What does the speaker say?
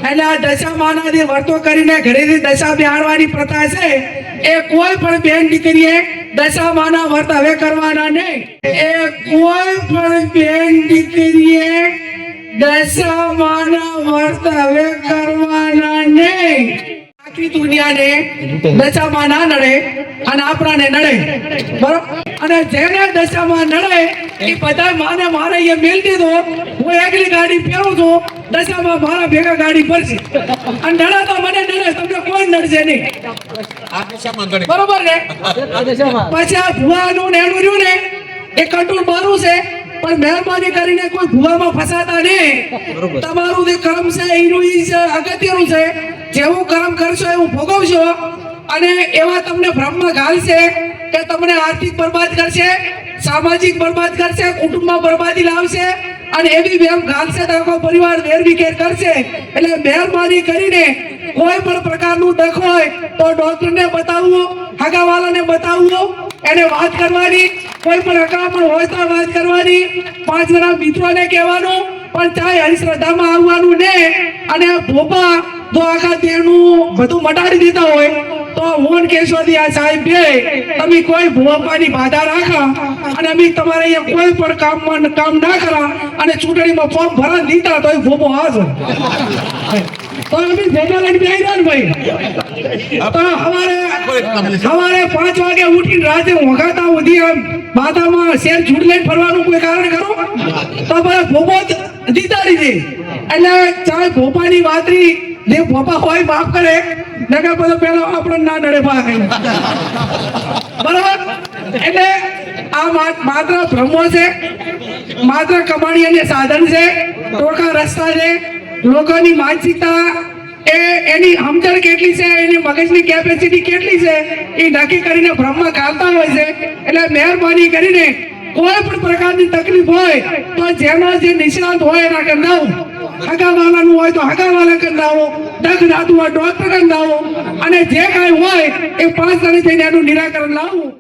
એટલે આ દશા માનાથી વર્તો કરીને ઘરેથી દશા બેહાડવાની પ્રથા છે એ કોઈ પણ બેન દીકરીએ દશા માના વર્ત હવે કરવાના નહીં. એ કોઈ પણ બેન દીકરીએ દશા માના વર્ત હવે કરવાના નહીં. આખી દુનિયાને દશામાં ના નડે અને આપણાને નડે, બરોબર. અને જેને દશામાં નડે એ બધા માને મારે એ મેલ દીધો. હું એકલી ગાડી ફેરું છું, દશામાં મારા ભેગા ગાડી ફરશે અને નડે તો મને નડે, તમને કોઈ નડશે નહીં, બરોબર ને. પછી આ ભુવાનું ને એનું રહ્યું ને એ કંટ્રોલ મારું છે, પણ મહેરબાની કરીને કોઈ ભુવામાં ફસાતા નહીં. તમારું જે કર્મ છે એનું અગત્યનું છે. જેવું કર્મ કરશો એવું ભોગવશો. અને એવા તમને બ્રહ્મ ઘાલશે કે તમને આર્થિક બરબાદ કરશે, સામાજિક બરબાદ કરશે, કુટુંબમાં બરબાદી લાવશે અને એવી બેમ ઘાલશે તો આખો પરિવાર વેરવિખેર કરશે. એટલે મહેરબાની કરીને કોઈ પણ પ્રકારનું દખ હોય તો ડોક્ટરને બતાવવું, હગાવાલાને બતાવવું, એને વાત કરવાની. કોઈ પણ અકળામણ હોય તો વાત કરવાની. 5 જણા મિત્રોને કહેવાનું, પણ ચાહે અંધશ્રદ્ધામાં આવવાનું ને. અને ભોપા જો આખા દેહનું બધું મટાડી દીધા હોય તો હું કેશોદી આ સાહેબ બે તમે કોઈ ભોપાની બાધા રાખા અને અમે તમારે અહીંયા કોઈ પણ કામ ના કરા અને ચૂંટણીમાં ફોર્મ ભરા દીધા તો એ ભોપો હાજર તો અમે ભોપા લઈને બેસી રહ્યા ને ભાઈ. તો સવારે 5 વાગે ઉઠીને રાતે વગાતા સુધી આમ બાધામાં શેર છૂટ લઈને ફરવાનું કોઈ કારણ કરો તો બધા ભોપો જીતાડી દે. એટલે ચાહે ભોપાની વાતરી જે ભોપા હોય માફ કરે, નકર બધો પેલો આપણને ના નડે ભાઈ, બરાબર. એટલે આ માત્ર ભ્રમો છે, માત્ર કમાણી અને સાધન છે, ટોકા રસ્તા છે. લોકોની માનસિકતા એની સમજણ કેટલી છે, એની મગજની કેપેસિટી કેટલી છે એ નક્કી કરીને ભ્રમમાં કાઢતા હોય છે. એટલે મહેરબાની કરીને કોઈ પણ પ્રકારની તકલીફ હોય તો જેનો જે નિષ્ણાંત હોય એના કરતા હગાવાલાનું હોય તો હગાવાલા કરનાવો, દખ દાતું હોય ડોક્ટર કરનાવો અને જે કાંઈ હોય એ 5 જણ થઈને એનું નિરાકરણ લાવવું.